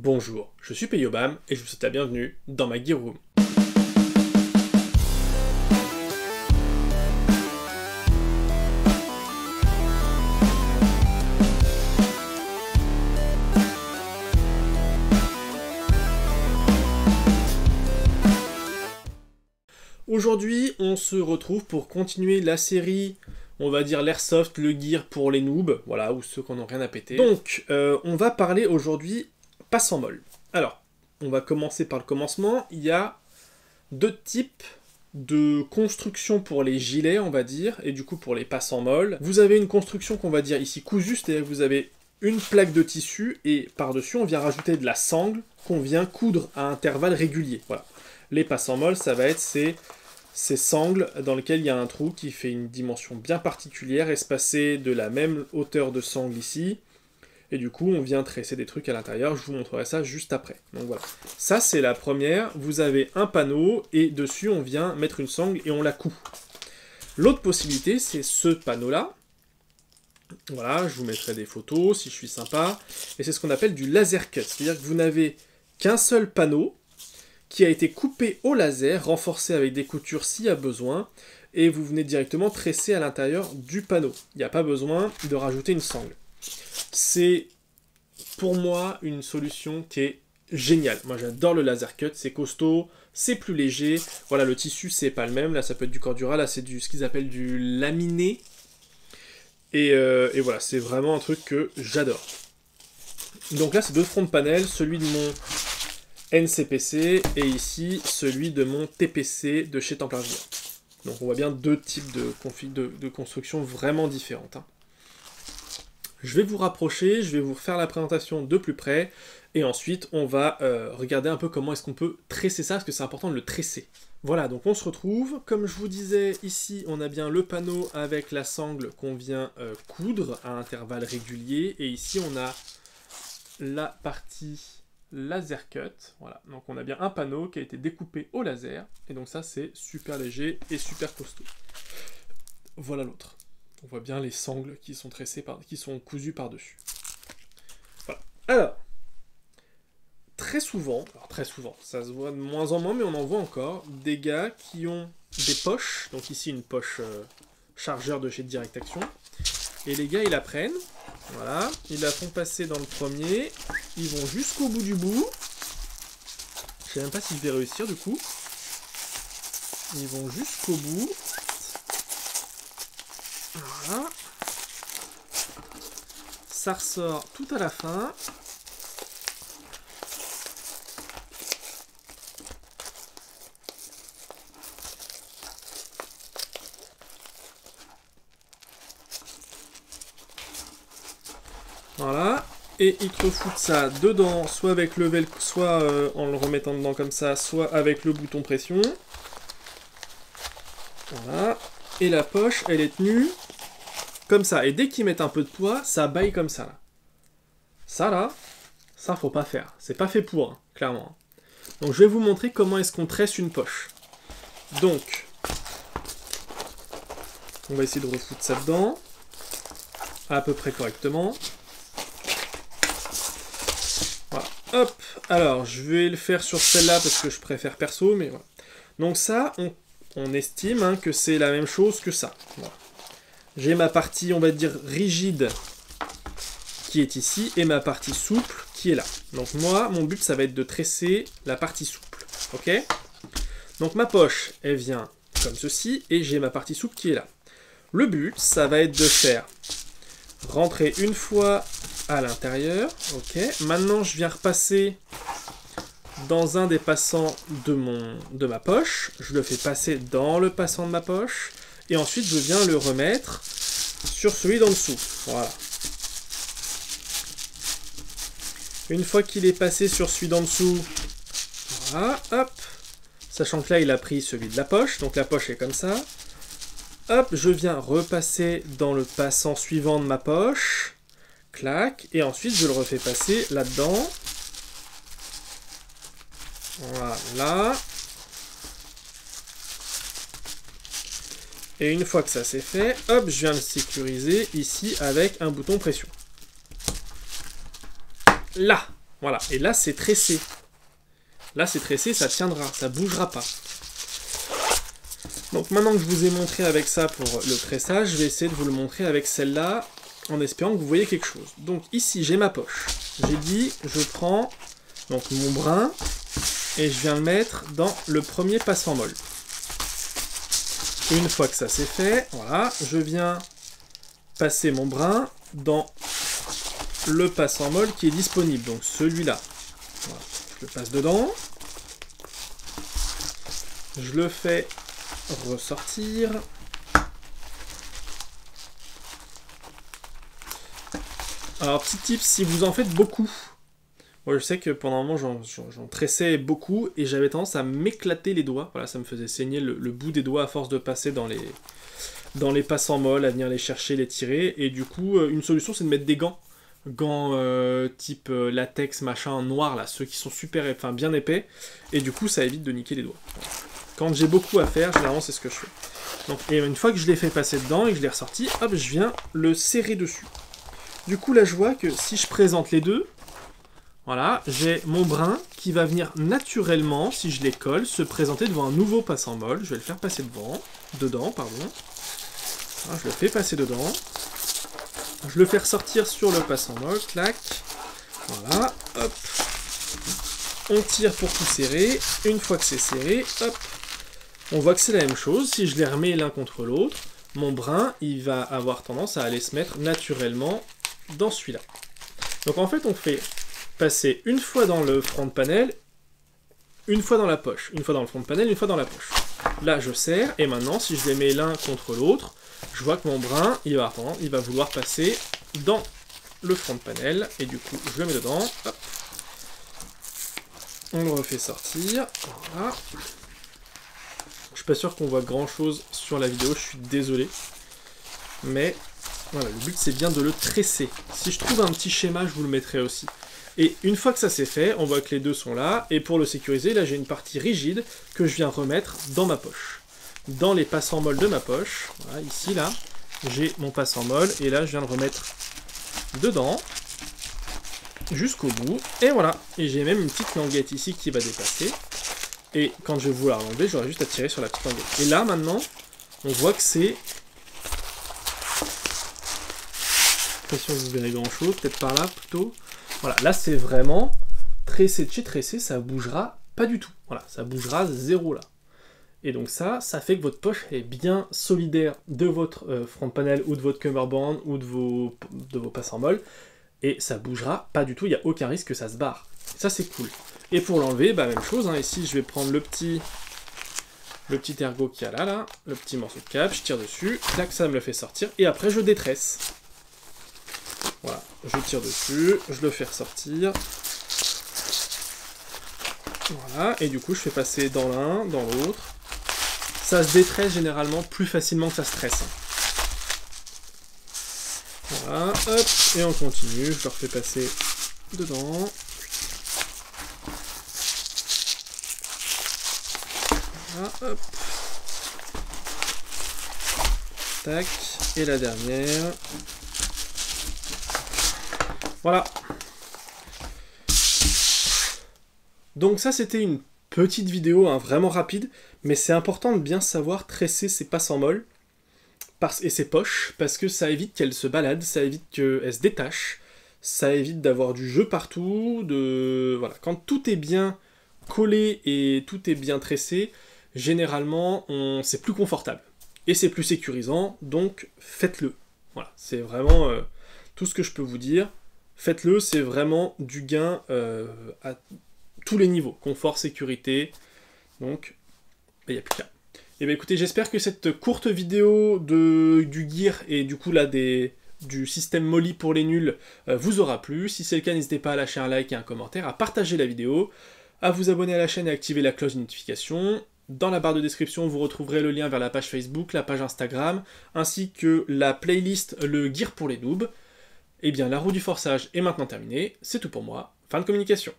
Bonjour, je suis Peyobam et je vous souhaite la bienvenue dans ma Gear Room. Aujourd'hui, on se retrouve pour continuer la série, on va dire l'airsoft, le gear pour les noobs, voilà, ou ceux qui n'ont rien à péter. Donc, on va parler aujourd'hui passe en molle. Alors, on va commencer par le commencement. Il y a deux types de construction pour les gilets, on va dire, et du coup pour les passes en molle. Vous avez une construction qu'on va dire ici cousue, c'est-à-dire que vous avez une plaque de tissu, et par-dessus on vient rajouter de la sangle qu'on vient coudre à intervalles réguliers. Voilà. Les passes en molle, ça va être ces sangles dans lesquelles il y a un trou qui fait une dimension bien particulière, espacée de la même hauteur de sangle ici, et du coup on vient tresser des trucs à l'intérieur, je vous montrerai ça juste après. Donc voilà, ça c'est la première, vous avez un panneau, et dessus on vient mettre une sangle et on la coud. L'autre possibilité c'est ce panneau-là, voilà, je vous mettrai des photos si je suis sympa, et c'est ce qu'on appelle du laser cut, c'est-à-dire que vous n'avez qu'un seul panneau, qui a été coupé au laser, renforcé avec des coutures s'il y a besoin, et vous venez directement tresser à l'intérieur du panneau. Il n'y a pas besoin de rajouter une sangle. C'est, pour moi, une solution qui est géniale. Moi, j'adore le laser cut, c'est costaud, c'est plus léger. Voilà, le tissu, c'est pas le même. Là, ça peut être du corduroy, là, c'est ce qu'ils appellent du laminé. Et voilà, c'est vraiment un truc que j'adore. Donc là, c'est deux fronts de panel, celui de mon NCPC, et ici, celui de mon TPC de chez Templar Gear. Donc on voit bien deux types de construction vraiment différentes. Hein. Je vais vous rapprocher, je vais vous faire la présentation de plus près, et ensuite on va regarder un peu comment est-ce qu'on peut tresser ça, parce que c'est important de le tresser. Voilà, donc on se retrouve. Comme je vous disais, ici on a bien le panneau avec la sangle qu'on vient coudre à intervalles réguliers, et ici on a la partie laser cut, voilà, donc on a bien un panneau qui a été découpé au laser, et donc ça c'est super léger et super costaud. Voilà l'autre. On voit bien les sangles qui sont qui sont cousues par-dessus. Voilà. Alors, très souvent, ça se voit de moins en moins, mais on en voit encore, des gars qui ont des poches, donc ici une poche chargeur de chez Direct Action, et les gars ils la prennent, voilà, ils la font passer dans le premier, ils vont jusqu'au bout du bout, je sais même pas si je vais réussir du coup, ils vont jusqu'au bout, voilà, ça ressort tout à la fin, voilà, et ils te refoutent ça dedans, soit avec le velcro, soit en le remettant dedans comme ça, soit avec le bouton pression. Voilà, et la poche, elle est tenue comme ça, et dès qu'ils mettent un peu de poids, ça baille comme ça. Là. Ça faut pas faire, c'est pas fait pour, hein, clairement. Donc je vais vous montrer comment est-ce qu'on tresse une poche. Donc, on va essayer de refoutre ça dedans, à peu près correctement. Voilà, hop, alors je vais le faire sur celle-là parce que je préfère perso, mais voilà. Donc ça, on estime hein, que c'est la même chose que ça. Voilà. J'ai ma partie, on va dire, rigide qui est ici, et ma partie souple qui est là. Donc moi, mon but, ça va être de tresser la partie souple, ok? Donc ma poche, elle vient comme ceci, et j'ai ma partie souple qui est là. Le but, ça va être de faire rentrer une fois à l'intérieur, ok. Maintenant, je viens repasser dans un des passants de ma poche. Je le fais passer dans le passant de ma poche. Et ensuite, je viens le remettre sur celui d'en dessous. Voilà. Une fois qu'il est passé sur celui d'en dessous, voilà, hop. Sachant que là, il a pris celui de la poche. Donc la poche est comme ça. Hop, je viens repasser dans le passant suivant de ma poche. Clac, et ensuite je le refais passer là-dedans. Voilà. Et une fois que ça c'est fait, hop, je viens le sécuriser ici avec un bouton pression. Là, Voilà, et là c'est tressé. Là c'est tressé, ça tiendra, ça bougera pas. Donc maintenant que je vous ai montré avec ça pour le tressage, je vais essayer de vous le montrer avec celle-là, en espérant que vous voyez quelque chose. Donc ici j'ai ma poche. J'ai dit, je prends donc mon brin, et je viens le mettre dans le premier passe-en-molle. Une fois que ça c'est fait, voilà, je viens passer mon brin dans le passe-en-molle qui est disponible, donc celui-là. Voilà. Je le passe dedans. Je le fais ressortir. Alors, petit tip, si vous en faites beaucoup, moi je sais que pendant un moment j'en tressais beaucoup et j'avais tendance à m'éclater les doigts. Voilà, ça me faisait saigner le bout des doigts à force de passer dans les passes en molle, à venir les chercher, les tirer. Et du coup, une solution c'est de mettre des gants. Gants type latex, machin, noir, là, ceux qui sont super, enfin bien épais. Et du coup, ça évite de niquer les doigts. Voilà. Quand j'ai beaucoup à faire, généralement c'est ce que je fais. Donc, et une fois que je l'ai fait passer dedans et que je l'ai ressorti, hop, je viens le serrer dessus. Du coup, là, je vois que si je présente les deux, voilà, j'ai mon brin qui va venir naturellement, si je les colle, se présenter devant un nouveau passe-en-molle. Je vais le faire passer dedans. Voilà, je le fais passer dedans. Je le fais ressortir sur le passe-en-molle, clac. Voilà, hop. On tire pour tout serrer. Une fois que c'est serré, hop. On voit que c'est la même chose. Si je les remets l'un contre l'autre, mon brin, il va avoir tendance à aller se mettre naturellement dans celui-là. Donc en fait, on fait passer une fois dans le front de panel, une fois dans la poche. Une fois dans le front de panel, une fois dans la poche. Là, je serre, et maintenant, si je les mets l'un contre l'autre, je vois que mon brin, il va vouloir passer dans le front de panel, et du coup, je le mets dedans, hop. On le refait sortir, voilà. Je suis pas sûr qu'on voit grand chose sur la vidéo, je suis désolé. Mais voilà, le but c'est bien de le tresser. Si je trouve un petit schéma, je vous le mettrai aussi. Et une fois que ça c'est fait, on voit que les deux sont là, et pour le sécuriser, là j'ai une partie rigide que je viens remettre dans ma poche. Dans les passe-en-molle de ma poche, voilà, ici là, j'ai mon passe-en-molle, et là je viens le remettre dedans, jusqu'au bout, et voilà. Et j'ai même une petite languette ici qui va dépasser, et quand je vais vouloir l'enlever, j'aurai juste à tirer sur la petite languette. Et là maintenant, on voit que c'est... Je suis pas sûr que vous verrez grand chose, peut-être par là plutôt. Voilà, là c'est vraiment tressé de chez tressé, ça bougera pas du tout. Voilà, ça bougera zéro là. Et donc ça fait que votre poche est bien solidaire de votre front panel ou de votre cummerbund ou de vos passes en molle. Et ça bougera pas du tout, il n'y a aucun risque que ça se barre. Ça c'est cool. Et pour l'enlever, bah même chose, hein. Ici je vais prendre le petit ergot qu'il y a là, le petit morceau de câble, je tire dessus, clac, ça me le fait sortir, et après je détresse. Voilà, je tire dessus, je le fais ressortir. Voilà, et du coup je fais passer dans l'un, dans l'autre. Ça se détresse généralement plus facilement que ça se tresse. Voilà, hop, et on continue, je le refais passer dedans. Voilà, hop. Tac, et la dernière. Voilà. Donc ça c'était une petite vidéo, hein, vraiment rapide, mais c'est important de bien savoir tresser ses passes en molle et ses poches, parce que ça évite qu'elles se baladent, ça évite qu'elles se détachent, ça évite d'avoir du jeu partout, voilà. Quand tout est bien collé et tout est bien tressé, généralement c'est plus confortable. Et c'est plus sécurisant, donc faites-le. Voilà, c'est vraiment tout ce que je peux vous dire. Faites-le, c'est vraiment du gain à tous les niveaux. Confort, sécurité, donc il n'y a plus qu'à. Et bien écoutez, j'espère que cette courte vidéo du gear et du coup là du système Molly pour les nuls vous aura plu. Si c'est le cas, n'hésitez pas à lâcher un like et un commentaire, à partager la vidéo, à vous abonner à la chaîne et activer la cloche de notification. Dans la barre de description, vous retrouverez le lien vers la page Facebook, la page Instagram, ainsi que la playlist Le Gear pour les noobs. Eh bien, la roue du forçage est maintenant terminée, c'est tout pour moi, fin de communication.